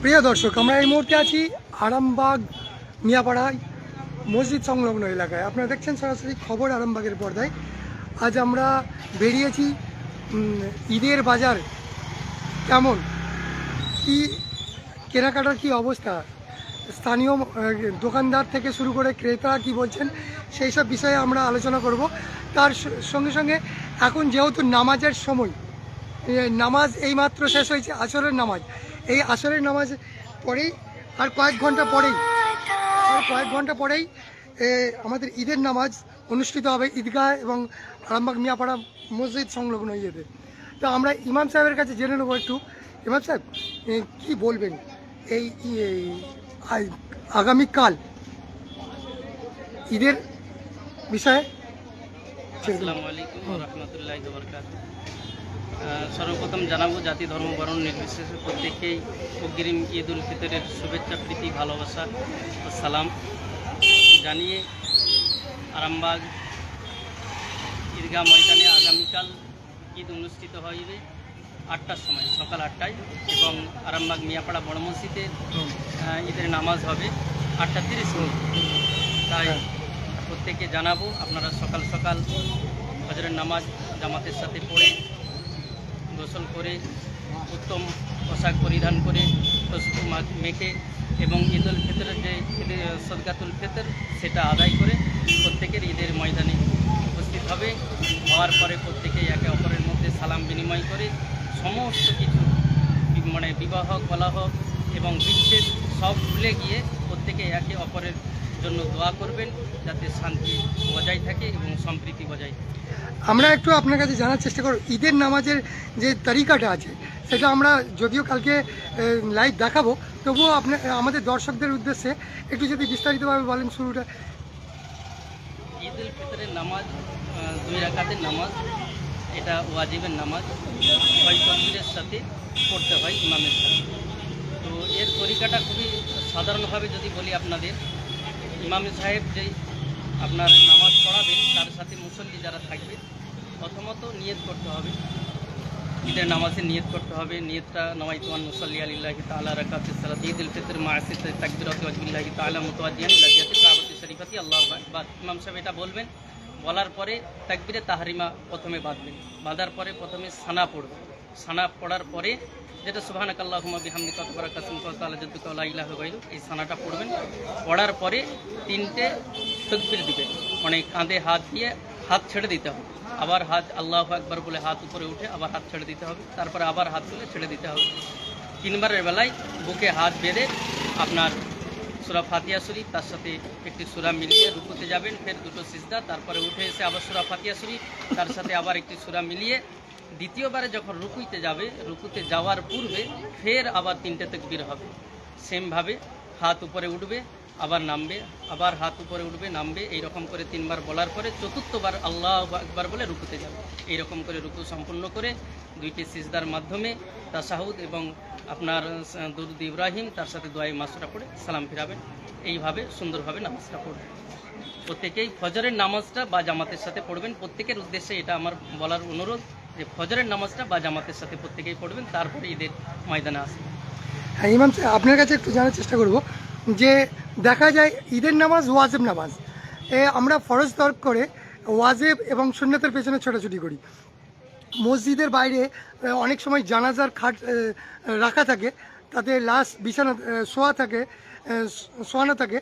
প্রিয় দর্শক, আমরা এই মুহূর্তে আছি আরামবাগ মিয়াপাড়ায় মসজিদ সংলগ্ন এলাকায়। আপনারা দেখছেন সরাসরি খবর আরামবাগের পর্দায়। আজ আমরা বেরিয়েছি ঈদের বাজার কেমন, কি কেনাকাটার কি অবস্থা, স্থানীয় দোকানদার থেকে শুরু করে ক্রেতারা কি বলছেন, সেই সব বিষয়ে আমরা আলোচনা করব। তার সঙ্গে সঙ্গে এখন যেহেতু নামাজের সময়, নামাজ এইমাত্র শেষ হয়েছে, আসরের নামাজ। এই আসরের নামাজ পরেই আর কয়েক ঘন্টা পরেই আমাদের ঈদের নামাজ অনুষ্ঠিত হবে ঈদগাহ এবং আরামবাগ মিয়াপাড়া মসজিদ সংলগ্ন ইয়েতে। তো আমরা ইমাম সাহেবের কাছে জেনে নেবো একটু। ইমাম সাহেব, কি বলবেন এই আগামীকাল ঈদের বিষয়ে? আসসালামু আলাইকুম ওয়া রাহমাতুল্লাহি ওয়া বারাকাতুহু। সর্বপ্রথম জানাবো জাতি ধর্ম বর্ণ নির্বিশেষে প্রত্যেকেই অগ্রিম ঈদ উল ফিতরের শুভেচ্ছা, প্রীতি, ভালোবাসা ও সালাম জানিয়ে আরামবাগ ঈদগাহ ময়দানে আগামীকাল ঈদ অনুষ্ঠিত হইবে 8টার সময়, সকাল 8টায়, এবং আরামবাগ মিয়াপাড়া বড় মসজিদে ঈদের নামাজ হবে 8:30 মিনিট। তাই প্রত্যেকে জানাবো আপনারা সকাল সকাল ফজরের নামাজ জামাতের সাথে পড়ে গোসল করে উত্তম পোশাক পরিধান করে খুশবু মেখে এবং ঈদ উল ফিতরের যে সদকাতুল ফিতর সেটা আদায় করে প্রত্যেকের ঈদের ময়দানে উপস্থিত হবে। হওয়ার পরে প্রত্যেকেই একে অপরের মধ্যে সালাম বিনিময় করে সমস্ত কিছু বিবাহ কলহ এবং বিচ্ছেদ সব ভুলে গিয়ে প্রত্যেকে একে অপরের জন্য দোয়া করবেন যাতে শান্তি বজায় থাকে এবং সম্প্রীতি বজায় থাকে। আমরা একটু আপনার কাছে জানার চেষ্টা করব ঈদের নামাজের যে তারিকাটা আছে, সেটা আমরা যদিও কালকে লাইভ দেখাবো, তবুও আমাদের দর্শকদের উদ্দেশ্যে একটু যদি বিস্তারিতভাবে বলেন শুরুটা। ঈদ উল ফিতরের নামাজ 2 রাকাতের নামাজ, এটা ওয়াজিবের নামাজ, 6 তাকবীরের সাথে পড়তে হয় ইমামের সাথে। তো এর তরিকাটা খুবই সাধারণভাবে যদি বলি আপনাদের, ইমাম সাহেব যে আপনার নামাজ পড়াবেন তার সাথে মুসল্লি যারা থাকবে প্রথমত নিয়ত করতে হবে, ঈদের নামাজে নিয়ত করতে হবে। নিয়তটা নওয়াইতুন মুসল্লি আলিল্লাহি তাআলা রাকাতুস সালাত ঈদ উল ফিতর মা'আসিত তাকবীরাতি ওয়াজবিল্লাহি তাআলা মুতাওয়াজ্জিহান ইলা জিহাতি কাবাতি শরীফাতি আল্লাহু আকবার। ইমাম সাহেব এটা বলবেন, বলার পরে তাকবীরে তাহরিমা প্রথমে বাঁধবেন, বাঁধার পরে প্রথমে সানা পড়বেন। সানা পড়ার পরে যেটা সুবহানাকাল্লাহুম্মা বিহামদিকা ওয়া তাবারাকা ইসমুকা ওয়া তাআলা জাদ্দুকা ওয়া লা ইলাহা গায়রুক, এই সানাটা পড়বেন। পড়ার পরে 3টে তাকবীর দিবেন, মানে কাঁধে হাত দিয়ে হাত ছেড়ে দিতে হবে, আবার হাত আল্লাহু আকবার বলে হাত উপরে উঠে আবার হাত ছেড়ে দিতে হবে, তারপরে আবার হাত তুলে ছেড়ে দিতে হবে। 3বারের বেলায় বুকে হাত বেঁধে আপনার সূরা ফাতিহা শরীফ তার সাথে একটি সূরা মিলিয়ে রুকুতে যাবেন, ফের 2টো সিজদা, তারপরে উঠে এসে আবার সূরা ফাতিহা শরীফ তার সাথে আবার একটি সূরা মিলিয়ে দ্বিতীয়বারে যখন রুকুতে যাবে, রুকুতে যাওয়ার পূর্বে ফের আবার 3টে তাকবীর হবে। সেমভাবে হাত উপরে উঠবে, আবার নামবে, আবার হাত উপরে উঠবে, নামবে, এইরকম করে 3বার বলার পরে 4র্থবার আল্লাহু আকবার বলে রুকুতে যাবে। এইরকম করে রুকু সম্পূর্ণ করে 2টি সিজদার মাধ্যমে তাশাহুদ এবং আপনার দুরূদ ইব্রাহিম তার সাথে দোয়ায়ে মাসুরা পড়ে সালাম ফিরাবেন। এইভাবে সুন্দরভাবে নামাজটা পড়বেন। প্রত্যেকেই ফজরের নামাজটা বা জামাতের সাথে পড়বেন। প্রত্যেকের উদ্দেশ্যে এটা আমার বলার অনুরোধ যে ফজরের নামাজটা বা জামাতের সাথে প্রত্যেকেই পড়বেন, তারপরে ঈদের ময়দানে আসবেন। হ্যাঁ ইমাম সাহেব, আপনার কাছে একটু জানার চেষ্টা করব যে দেখা যায় ঈদের নামাজ ওয়াজিব নামাজ, আমরা ফরজ তর্ক করে ওয়াজিব এবং সুন্নতের পেছনে ছোটাছুটি করি। মসজিদের বাইরে অনেক সময় জানাজার খাট রাখা থাকে, তাতে লাশ বিছানা শোয়ানো থাকে।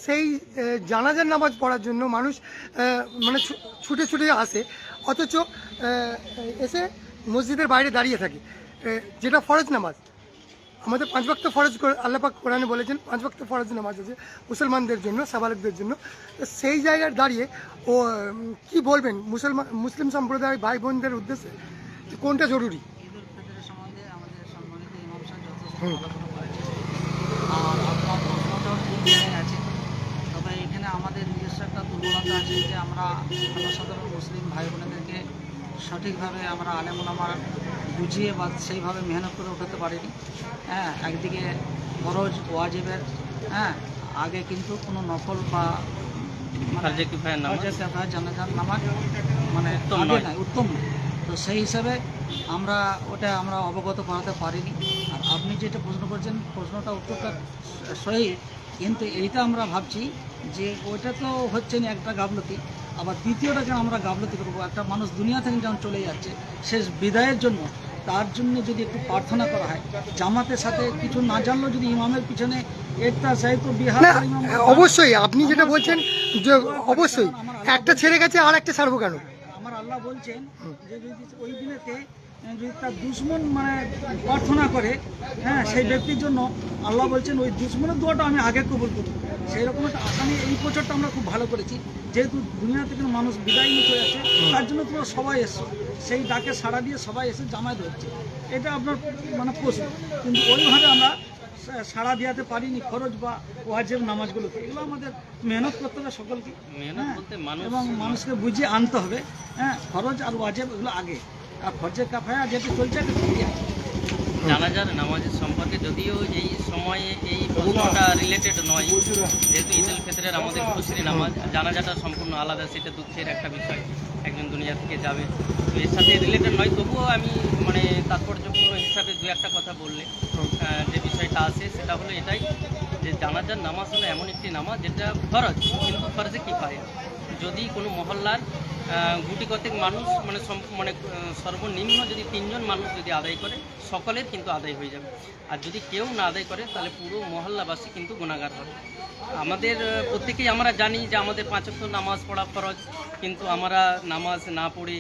সেই জানাজার নামাজ পড়ার জন্য মানুষ মানে ছুটে ছুটে আসে, অথচ এসে মসজিদের বাইরে দাঁড়িয়ে থাকে, যেটা ফরজ নামাজ। আমাদের 5 ওয়াক্ত ফরজ আল্লাহ পাক কোরআনে বলেছেন 5 ওয়াক্ত ফরজ নামাজ আছে মুসলমানদের জন্য, সাবালকদের জন্য। সেই জায়গায় দাঁড়িয়ে ও কি বলবেন মুসলিম সম্প্রদায় ভাই বোনদের উদ্দেশ্যে কোনটা জরুরি? ঈদ উল ফিতরের সম্বন্ধে আমাদের সম্মানিত ইমাম সাহেব যথেষ্ট আলোচনা করেছেন, আর আপনার প্রশ্নটাও ঠিক জায়গায় আছে। তবে এখানে আমাদের নিজস্ব একটা দুর্বলতা আছে যে আমরা জনসাধারণ মুসলিম ভাই বোনেদেরকে সঠিকভাবে আমরা আলেমুলামার বুঝিয়ে বা সেইভাবে মেহনত করে উঠাতে পারিনি। হ্যাঁ, একদিকে ফরজ ওয়াজিবের আগে কিন্তু কোনো নফল বা ফারজে কিফায়ার নামাজ, জানাজার নামাজ মানে উত্তম নয়। তো সেই হিসাবে আমরা ওটা অবগত করাতে পারিনি। আর আপনি যেটা প্রশ্ন করছেন প্রশ্নটা উত্তরটা সহি, কিন্তু এইটা আমরা ভাবছি যে ওইটা তো হচ্ছে না একটা গাফলতি, আবার দ্বিতীয়টা কেন আমরা গাফলতি করবো? একটা মানুষ দুনিয়া থেকে যখন চলে যাচ্ছে শেষ বিদায়ের জন্য, তার জন্য যদি একটু প্রার্থনা করা হয় জামাতের সাথে, কিছু না জানলেও যদি ইমামের পিছনে একটা সাহিত্য বিহার না অবশ্যই আপনি যেটা বলছেন যে অবশ্যই একটা ছেড়ে গেছে আর একটা ছাড়বো কেন? আমার আল্লাহ বলছেন যে যদি ওই দিনেতে যদি তার দুশ্মন মানে প্রার্থনা করে, হ্যাঁ, সেই ব্যক্তির জন্য আল্লাহ বলছেন ওই দুশ্মনের দোয়াটা আমি আগে কবুল করব। সেই রকম একটা আশা নিয়ে এই বছরটা আমরা খুব ভালো করেছি, যেহেতু দুনিয়া থেকে মানুষ বিদায় নিয়ে চলে যাচ্ছে, তার জন্য তোমরা সবাই এসছো, সেই ডাকে সাড়া দিয়ে সবাই এসে জামায়াত হচ্ছে। এটা আপনার মানে প্রশ্ন, কিন্তু ওইভাবে আমরা সাড়া দিয়াতে পারিনি ফরজ বা ওয়াজিব নামাজগুলোকে। এগুলো আমাদের মেহনত করতে হবে সকলকে, মেহনত বলতে মানুষ এবং মানুষকে বুঝিয়ে আনতে হবে। হ্যাঁ, ফরজ আর ওয়াজিব এগুলো আগে, আর ফরজের কাফায়া যেটা চলছে এটা ঠিকই আছে। জানাজার নামাজের সম্পর্কে যদিও এই সময়ে এই প্রশ্নটা রিলেটেড নয়, যেহেতু ঈদ উল ফিতরের আমাদের খুশির নামাজ, জানাজাটা সম্পূর্ণ আলাদা, সেটা দুঃখের একটা বিষয়, একজন দুনিয়া থেকে যাবে, তো এর সাথে রিলেটেড নয়। তবুও আমি মানে তাৎপর্যপূর্ণ হিসাবে দু একটা কথা বললে যে বিষয়টা আছে সেটা হলো এটাই যে জানাজার নামাজ হলো এমন একটি নামাজ যেটা ফরজ, কিন্তু ফরজে কিফায়া। যদি কোনো মহল্লার গুটি কতেক মানুষ মানে সর্বনিম্ন যদি 3 জন মানুষ যদি আদায় করে, সকলের কিন্তু আদায় হয়ে যাবে। আর যদি কেউ না আদায় করে তাহলে পুরো মহল্লাবাসী কিন্তু গুনাহগার হবে। আমাদের প্রত্যেকেই আমরা জানি যে আমাদের 5 ওয়াক্ত নামাজ পড়া ফরজ, কিন্তু আমরা নামাজ না পড়ে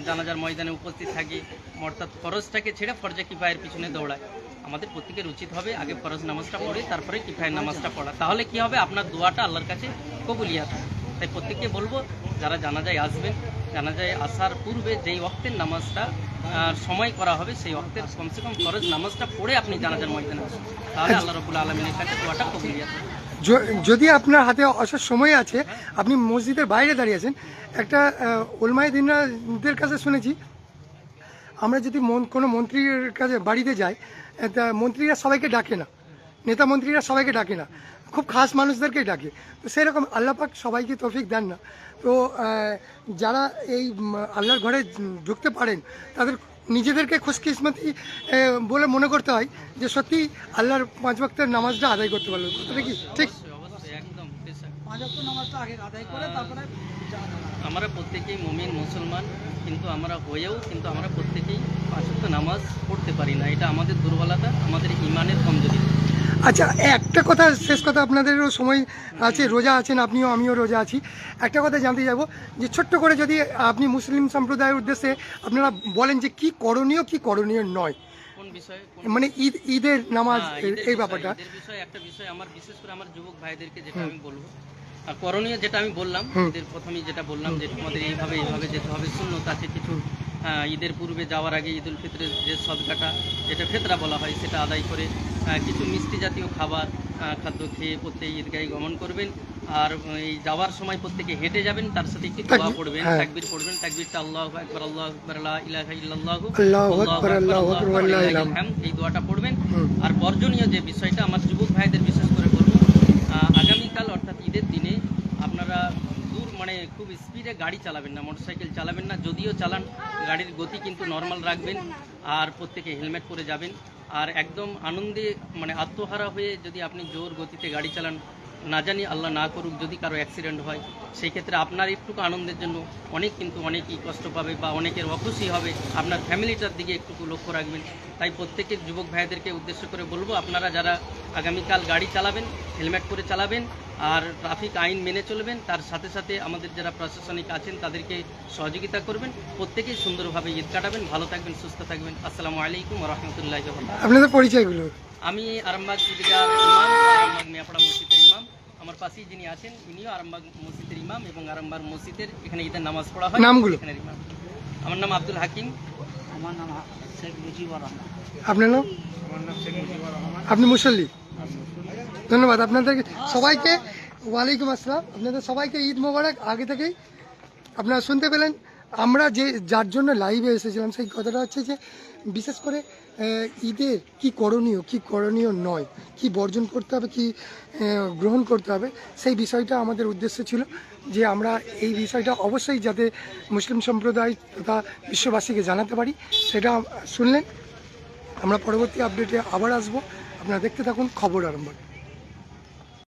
জানাজার ময়দানে উপস্থিত থাকি, অর্থাৎ ফরজটাকে ছেড়ে ফরজে কিফায়ের পিছনে দৌড়ায়। আমাদের প্রত্যেকের উচিত হবে আগে ফরজ নামাজটা পড়ে তারপরে কিফায়ের নামাজটা পড়া, তাহলে কি হবে আপনার দোয়াটা আল্লাহর কাছে কবুলিয়াত হবে। তাই প্রত্যেককে বলবো যারা জানাজায় আসবেন, জানাজায় আসার পূর্বে যেই ওয়াক্তের নামাজটা সময় করা হবে সেই ওয়াক্তের কমসে কম ফরজ নামাজটা পড়ে আপনি জানাজার ময়দানে আসুন, তাহলে আল্লাহ রাব্বুল আলামিনের কাছে দোয়াটা কবুলিয়াত হবে। যদি আপনার হাতে অবসর সময় আছে, আপনি মসজিদের বাইরে দাঁড়িয়ে আছেন, একটা ওলমায়ে দিনদের কাছে শুনেছি আমরা যদি কোনো মন্ত্রীর কাছে বাড়িতে যাই, তা মন্ত্রীরা সবাইকে ডাকে না, নেতা মন্ত্রীরা সবাইকে ডাকে না, খুব খাস মানুষদেরকেই ডাকে। তো সেরকম আল্লাহ পাক সবাইকে তৌফিক দেন না। তো যারা এই আল্লাহর ঘরে ঢুকতে পারেন তাদের নিজেদেরকে খুশকিসমতি বলে মনে করতে হয় যে সত্যি আল্লাহর 5 ওয়াক্তের নামাজটা আদায় করতে পারলো। কথাটা কি ঠিক? অবশ্যই একদম বেশক। 5 ওয়াক্ত নামাজটা আগে আদায় করে তারপরে আমরা প্রত্যেকেই মুমিন মুসলমান, কিন্তু আমরা হয়েও কিন্তু আমরা প্রত্যেকেই 5 ওয়াক্ত নামাজ পড়তে পারি না, এটা আমাদের দুর্বলতা, আমাদের ইমানের কমজোরি। আচ্ছা, একটা কথা, শেষ কথা, আপনাদেরও সময় আছে, রোজা আছেন আপনিও, আমিও রোজা আছি। একটা কথা জানতে যাবো যে ছোট্ট করে যদি আপনি মুসলিম সম্প্রদায়ের উদ্দেশ্যে আপনারা বলেন যে কি করণীয় নয়, কোন বিষয়ে? মানে ঈদের নামাজ ঈদের এই বিষয়, ব্যাপারটা। ঈদের বিষয়ে একটা বিষয় আমার বিশেষ করে আমার যুবক ভাইদেরকে যেটা আমি বলবো, আর করণীয় যেটা আমি বললাম, ঈদের প্রথমেই যেটা বললাম যে আমাদের এইভাবে যেতে হবে, সুন্নত আছে কিছু। ঈদের পূর্বে যাওয়ার আগে ঈদ উল ফিতরের যে সদকাটা, যেটা ফিতরা বলা হয়, সেটা আদায় করে কিছু মিষ্টি জাতীয় খাদ্য খেয়ে প্রত্যেকে ঈদগাহে গমন করবেন। আর এই যাওয়ার সময় প্রত্যেকে হেঁটে যাবেন, তার সাথে একটি দোয়া পড়বেন, তাকবীর পড়বেন। তাকবীরটা আল্লাহু আকবার, আল্লাহু আকবার, লা ইলাহা ইল্লাল্লাহু, আল্লাহু আকবার, আল্লাহু আকবার, লা ইলাহা ইল্লাল্লাহ, এই দোয়াটা পড়বেন। আর বর্জনীয় যে বিষয়টা আমার যুবক ভাইদের বিশেষ করে বলবো, আগামীকাল অর্থাৎ ঈদের দিনে আপনারা মানে খুব স্পিডে গাড়ি চালাবেন না, মোটরসাইকেল চালাবেন না, যদিও চালান গাড়ির গতি কিন্তু নর্মাল রাখবেন, আর প্রত্যেকে হেলমেট পরে যাবেন। আর একদম আনন্দে মানে আত্মহারা হয়ে যদি আপনি জোর গতিতে গাড়ি চালান, না জানি আল্লাহ না করুক যদি কারো অ্যাক্সিডেন্ট হয়, সেই ক্ষেত্রে আপনার একটুকু আনন্দের জন্য অনেকই কষ্ট পাবে বা অনেকের অখুশি হবে, আপনার ফ্যামিলিটার দিকে একটু লক্ষ্য রাখবেন। তাই প্রত্যেকের যুবক ভাইদেরকে উদ্দেশ্য করে বলবো, আপনারা যারা আগামীকাল গাড়ি চালাবেন হেলমেট পরে চালাবেন, আর ট্রাফিক আইন মেনে চলবেন, তার সাথে সাথে আমাদের যারা প্রশাসনিক আছেন তাদেরকে সহযোগিতা করবেন। প্রত্যেকেই সুন্দরভাবে ঈদ কাটাবেন, ভালো থাকবেন, সুস্থ থাকবেন। আসসালামু আলাইকুম ওয়া রাহমাতুল্লাহি ওয়া বারাকাতুহু। আপনাদের পরিচয়গুলো? আমি আরামবাগ ঈদগাহ ইমাম, আরামবাগ মিয়াপাড়া মসজিদের ইমাম। আমার পাশেই যিনি আছেন ইনিও আরামবাগ মসজিদের ইমাম, এবং আরামবাগ মসজিদের এখানে ঈদের নামাজ পড়া হয়। নামগুলো? এখানে ইমাম। আমার নাম আব্দুল হাকিম। আমার নাম শেখ মুজিবুর রহমান। আপনার নাম? আপনি মুসল্লি? ধন্যবাদ আপনাদেরকে সবাইকে। ওয়ালাইকুম আসসালাম। আপনাদের সবাইকে ঈদ মোবারক। আগে থেকেই আপনারা শুনতে পেলেন আমরা যার জন্য লাইভে এসেছিলাম, সেই কথাটা হচ্ছে যে বিশেষ করে ঈদের কি করণীয় নয়, কি বর্জন করতে হবে, কি গ্রহণ করতে হবে, সেই বিষয়টা আমাদের উদ্দেশ্য ছিল যে আমরা এই বিষয়টা অবশ্যই যাতে মুসলিম সম্প্রদায় তথা বিশ্ববাসীকে জানাতে পারি, সেটা শুনলেন। আমরা পরবর্তী আপডেটে আবার আসবো। আপনারা দেখতে থাকুন খবর আরামবাগ।